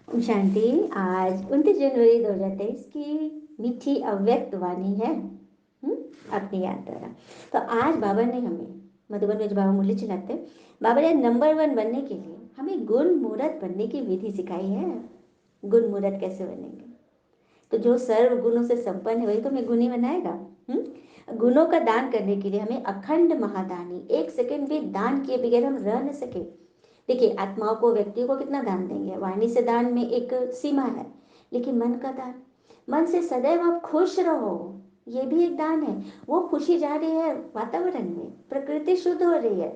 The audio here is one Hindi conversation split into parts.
ओम शांति। आज 29 जनवरी 2023 की मीठी अव्यक्त वाणी है। अपनी याद द्वारा। तो आज बाबा ने हमें मधुबन में जो बाबा मुरली चलाते हैं, बाबा ने नंबर 1 बनने के लिए हमें गुण मूर्त बनने की विधि सिखाई है। गुण मूर्त कैसे बनेंगे? तो जो सर्व गुणों से संपन्न है वही तो हमें गुणी बनाएगा। गुणों का दान करने के लिए हमें अखंड महादानी, 1 सेकंड भी दान किए बगैर हम रह न सके। देखिए, आत्माओं को, व्यक्तियों को कितना दान देंगे? वाणी से दान में एक सीमा है, लेकिन मन का दान, मन से सदैव आप खुश रहो, ये भी एक दान है। वो खुशी जा रही है वातावरण में, प्रकृति शुद्ध हो रही है,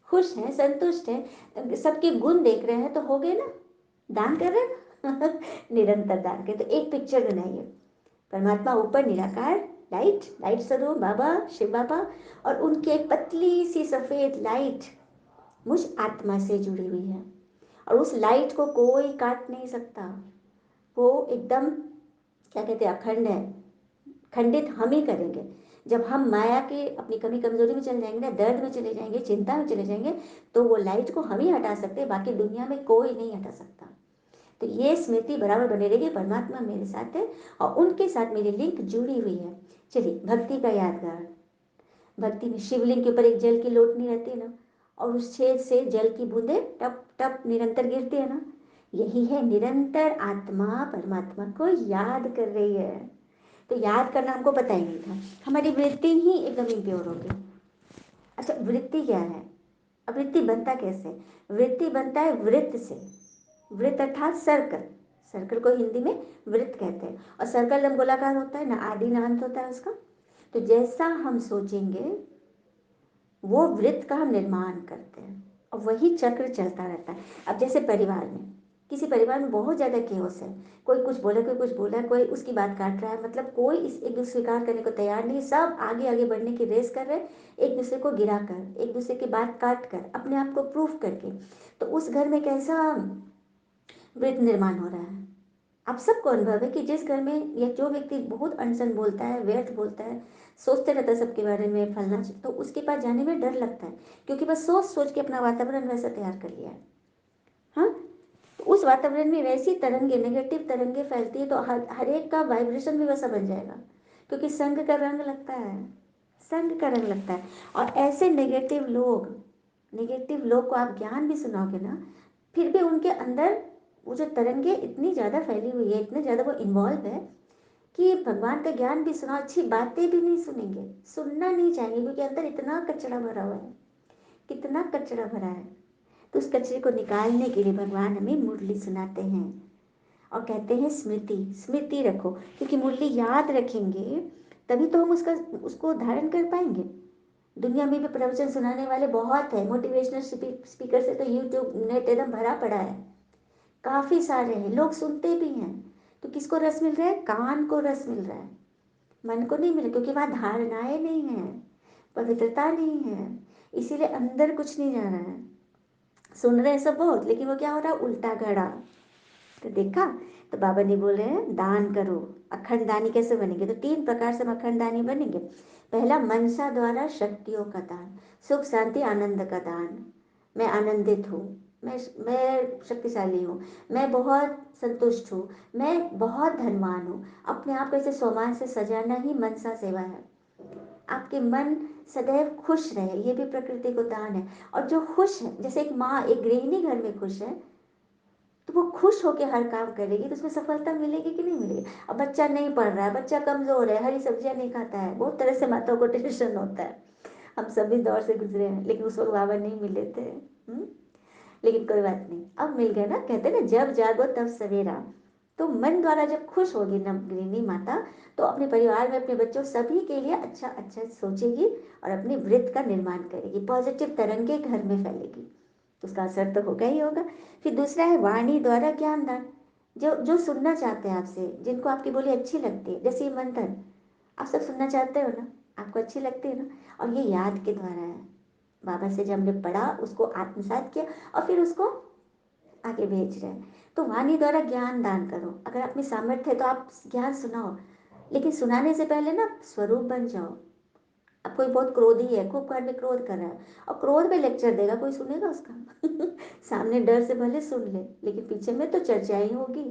खुश है, संतुष्ट है, सबके गुण देख रहे हैं, तो हो गए ना, दान कर रहे हैं ना। निरंतर दान के तो एक पिक्चर बनाइए, परमात्मा ऊपर निराकार, लाइट, लाइट स्वरूप बाबा, शिव बाबा, और उनकी एक पतली सी सफेद लाइट मुझ आत्मा से जुड़ी हुई है, और उस लाइट को कोई काट नहीं सकता। वो एकदम, क्या कहते हैं, अखंड है। खंडित हम ही करेंगे जब हम माया के अपनी कमी कमजोरी में चले जाएंगे ना, दर्द में चले जाएंगे, चिंता में चले जाएंगे, तो वो लाइट को हम ही हटा सकते हैं, बाकी दुनिया में कोई नहीं हटा सकता। तो ये स्मृति बराबर बने रहेगी, परमात्मा मेरे साथ है और उनके साथ मेरी लिंक जुड़ी हुई है। चलिए, भक्ति का यादगार। भक्ति में शिवलिंग के ऊपर एक जल की लोटनी रहती है ना, और उस छेद से जल की बूंदें टप टप निरंतर गिरती है ना, यही है निरंतर आत्मा परमात्मा को याद कर रही है। तो याद करना हमको पता ही नहीं था, हमारी वृत्ति ही एकदम इम्प्योर होगी। अच्छा, वृत्ति क्या है? अब वृत्ति बनता कैसे? वृत्ति बनता है वृत्त से। वृत्त अर्थात सर्कल। सर्कल को हिंदी में वृत्त कहते हैं, और सर्कल जब गोलाकार होता है ना, आदि ना अंत होता है उसका। तो जैसा हम सोचेंगे वो वृत्त का हम निर्माण करते हैं, और वही चक्र चलता रहता है। अब जैसे परिवार में, किसी परिवार में बहुत ज़्यादा केओस है, कोई कुछ बोला, कोई कुछ बोला, कोई उसकी बात काट रहा है, मतलब कोई इस एक दूसरे स्वीकार करने को तैयार नहीं, सब आगे आगे बढ़ने की रेस कर रहे हैं, एक दूसरे को गिरा कर, एक दूसरे की बात काट कर, अपने आप को प्रूफ करके। तो उस घर में कैसा वृत्त निर्माण हो रहा है? आप सबको अनुभव है कि जिस घर में या जो व्यक्ति बहुत अनसन बोलता है, व्यर्थ बोलता है, सोचते रहता है सबके बारे में फलना, तो उसके पास जाने में डर लगता है, क्योंकि बस सोच सोच के अपना वातावरण वैसा तैयार कर लिया है। हाँ, तो उस वातावरण में वैसी तरंगे, नेगेटिव तरंगे फैलती है, तो हर एक का वाइब्रेशन भी वैसा बन जाएगा, क्योंकि संग का रंग लगता है, संग का रंग लगता है। और ऐसे नेगेटिव लोग को आप ज्ञान भी सुनाओगे ना, फिर भी उनके अंदर वो जो तरंगे इतनी ज़्यादा फैली हुई है, इतने ज़्यादा वो इन्वॉल्व है कि भगवान का ज्ञान भी सुना, अच्छी बातें भी नहीं सुनेंगे, सुनना नहीं चाहेंगे, क्योंकि अंदर इतना कचरा भरा हुआ है, कितना कचरा भरा है। तो उस कचरे को निकालने के लिए भगवान हमें मुरली सुनाते हैं और कहते हैं स्मृति, स्मृति रखो, क्योंकि मुरली याद रखेंगे तभी तो हम उसका उसको धारण कर पाएंगे। दुनिया में भी प्रवचन सुनाने वाले बहुत है, मोटिवेशनल स्पीकर से तो यूट्यूब नेट एकदम भरा पड़ा है, काफी सारे हैं, लोग सुनते भी हैं। तो किसको रस मिल रहा है? कान को रस मिल रहा है, मन को नहीं मिल रहा, क्योंकि वहां धारणाएं नहीं है, पवित्रता नहीं है, इसीलिए अंदर कुछ नहीं जा रहा है। सुन रहे हैं सब बहुत, लेकिन वो क्या हो रहा है? उल्टा घड़ा। तो देखा, तो बाबा ने बोले हैं दान करो। अखंड दानी कैसे बनेंगे? तो 3 प्रकार से हम अखंड दानी बनेंगे। पहला, मनसा द्वारा शक्तियों का दान, सुख शांति आनंद का दान। मैं आनंदित हूँ, मैं शक्तिशाली हूँ, मैं बहुत संतुष्ट हूँ, मैं बहुत धनवान हूँ। अपने आप को ऐसे सोमान से सजाना ही मनसा सेवा है। आपके मन सदैव खुश रहे, ये भी प्रकृति को दान है। और जो खुश है, जैसे एक माँ, एक गृहिणी घर में खुश है, तो वो खुश होकर हर काम करेगी, तो उसमें सफलता मिलेगी कि नहीं मिलेगी? अब बच्चा नहीं पढ़ रहा है, बच्चा कमजोर है, हरी सब्जियां नहीं खाता है, बहुत तरह से माताओं को टेंशन होता है। हम सभी दौर से गुजरे हैं, लेकिन उस वक्त बाबा नहीं मिले थे। लेकिन कोई बात नहीं, अब मिल गया ना। कहते हैं ना, जब जागो तब सवेरा। तो मन द्वारा जब खुश होगी न गृहिणी माता, तो अपने परिवार में, अपने बच्चों, सभी के लिए अच्छा अच्छा सोचेगी और अपने वृत्त का निर्माण करेगी, पॉजिटिव तरंगे घर में फैलेगी, तो उसका असर तो होगा ही होगा। फिर दूसरा है वाणी द्वारा ज्ञान दान। जो जो सुनना चाहते हैं आपसे, जिनको आपकी बोली अच्छी लगती है, जैसे ये मंथन, आप सब सुनना चाहते हो ना, आपको अच्छी लगती है ना, और ये याद के द्वारा है। बाबा से जब हमने पढ़ा, उसको आत्मसात किया, और फिर उसको आगे भेज रहे हैं। तो वाणी द्वारा ज्ञान दान करो। अगर आप में सामर्थ्य है तो आप ज्ञान सुनाओ, लेकिन सुनाने से पहले ना स्वरूप बन जाओ। अब कोई बहुत क्रोधी है, खूब घर में क्रोध कर रहा है और क्रोध में लेक्चर देगा, कोई सुनेगा उसका? सामने डर से भले सुन ले, लेकिन पीछे में तो चर्चा ही होगी।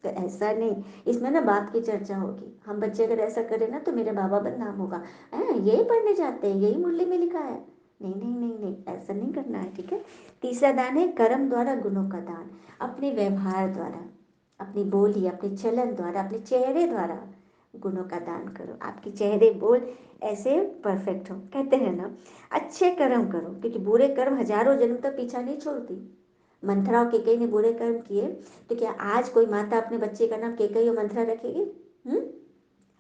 तो ऐसा नहीं, इसमें ना बाप की चर्चा होगी। हम बच्चे अगर ऐसा करें ना तो मेरा बाबा बदनाम होगा, है यही पढ़ने जाते हैं, यही मुरली में लिखा है। नहीं नहीं नहीं नहीं, ऐसा नहीं करना है, ठीक है। तीसरा दान है कर्म द्वारा गुणों का दान। अपने व्यवहार द्वारा, अपनी बोली, अपने चलन द्वारा, अपने चेहरे द्वारा गुणों का दान करो। आपके चेहरे बोल ऐसे परफेक्ट हो, कहते हैं ना अच्छे कर्म करो, क्योंकि बुरे कर्म हजारों जन्म तक पीछा नहीं छोड़ती। मंथरा और केकई ने बुरे कर्म किए, तो क्या आज कोई माता अपने बच्चे का नाम केकई और मंथरा रखेगी? हम्म,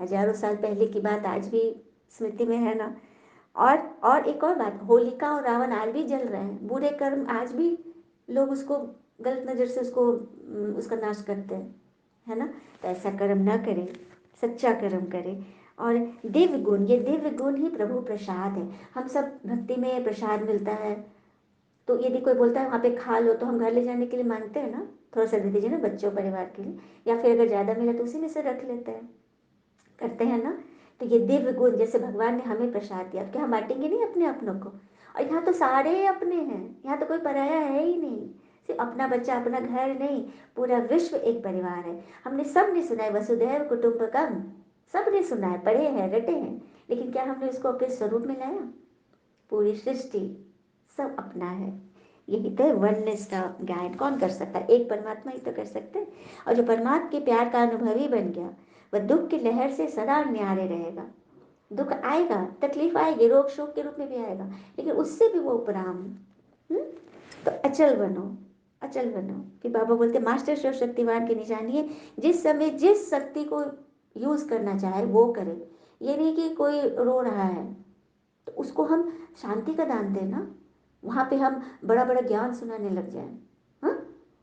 हजारों साल पहले की बात आज भी स्मृति में है ना। और एक और बात, होलिका और रावण आज भी जल रहे हैं, बुरे कर्म आज भी लोग उसको गलत नज़र से उसको उसका नाश करते हैं, है ना। तो ऐसा कर्म ना करें, सच्चा कर्म करें। और दिव्य गुण, ये दिव्य गुण ही प्रभु प्रसाद है। हम सब भक्ति में प्रसाद मिलता है, तो यदि कोई बोलता है वहाँ पे खा लो, तो हम घर ले जाने के लिए मांगते हैं ना, थोड़ा सा दे दीजिए ना बच्चों परिवार के लिए, या फिर अगर ज़्यादा मिला तो उसी में से रख लेते हैं, करते हैं ना। तो ये दिव्य गुण जैसे भगवान ने हमें प्रसाद दिया, तो क्या हम बांटेंगे नहीं अपने अपनों को? और यहाँ तो सारे अपने हैं, यहाँ तो कोई पराया है ही नहीं। सिर्फ अपना बच्चा, अपना घर नहीं, पूरा विश्व एक परिवार है। हमने सब ने सुना है वसुधैव कुटुंबकम, सब ने सुना है, पढ़े हैं, रटे हैं, लेकिन क्या हमने उसको अपने स्वरूप में लाया? पूरी सृष्टि सब अपना है। यही तो वननेस का गायन कौन कर सकता है? एक परमात्मा ही तो कर सकते हैं। और जो परमात्मा के प्यार का अनुभवी बन गया, वह दुख की लहर से सदा न्यारे रहेगा। दुख आएगा, तकलीफ आएगी, रोग शोक के रूप में भी आएगा, लेकिन उससे भी वो उपराम। हम्म? तो अचल बनो, अचल बनो। फिर बाबा बोलते मास्टर शिव शक्तिवान की निशानी है जिस समय जिस शक्ति को यूज करना चाहे वो करे। ये नहीं कि कोई रो रहा है तो उसको हम शांति का दान दें ना, वहाँ पे हम बड़ा बड़ा ज्ञान सुनाने लग जाए, हाँ,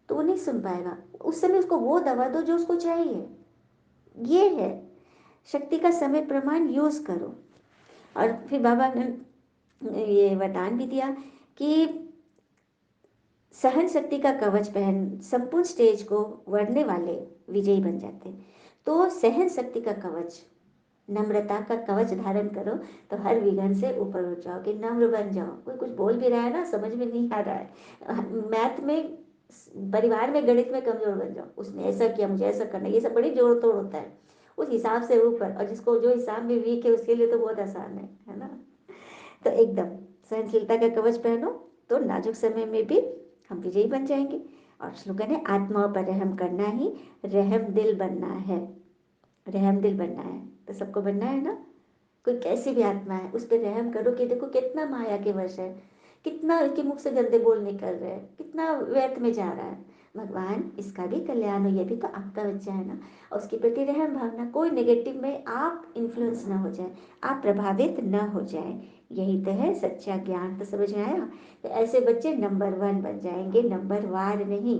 तो वो नहीं सुन पाएगा। उस समय उसको वो दवा दो जो उसको चाहिए। ये है शक्ति का समय प्रमाण यूज करो। और फिर बाबा ने ये वरदान भी दिया कि सहन शक्ति का कवच पहन संपूर्ण स्टेज को वरने वाले विजयी बन जाते हैं। तो सहन शक्ति का कवच, नम्रता का कवच धारण करो, तो हर विघ्न से ऊपर उठ जाओगे, नम्र बन जाओ। कोई कुछ बोल भी रहा है ना, समझ में नहीं आ रहा है, मैथ में, परिवार में, गणित में कमजोर बन जाओ, उसने ऐसा किया मुझे ऐसा करना, ये सब बड़ी जोड़ तोड़ होता है, उस हिसाब से ऊपर। और जिसको जो हिसाब में वीक है उसके लिए तो बहुत आसान है ना। तो एकदम सहनशीलता का कवच पहनो, तो नाजुक समय में भी हम विजयी बन जाएंगे। और स्लोगन है आत्माओं पर रहम करना ही रहम दिल बनना है। रहम दिल बनना है तो सबको बनना है ना। कोई कैसी भी आत्मा है उस पर रहम करो कि देखो कितना माया के वश है, कितना इसके मुख से गंदे बोल निकल रहे हैं, कितना व्यर्थ में जा रहा है। भगवान इसका भी कल्याण हो, ये भी तो आपका बच्चा है ना। और उसके प्रति रहम भावना, कोई नेगेटिव में आप इन्फ्लुएंस ना हो जाए, आप प्रभावित ना हो जाए। यही तो है सच्चा ज्ञान। तो समझ में आया? तो ऐसे बच्चे नंबर 1 बन जाएंगे, नंबर वार नहीं,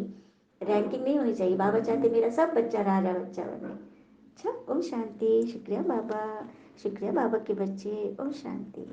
रैंकिंग नहीं होनी चाहिए। बाबा चाहते मेरा सब बच्चा राजा बच्चा बने। अच्छा, ओम शांति। शुक्रिया बाबा, शुक्रिया बाबा के बच्चे। ओम शांति।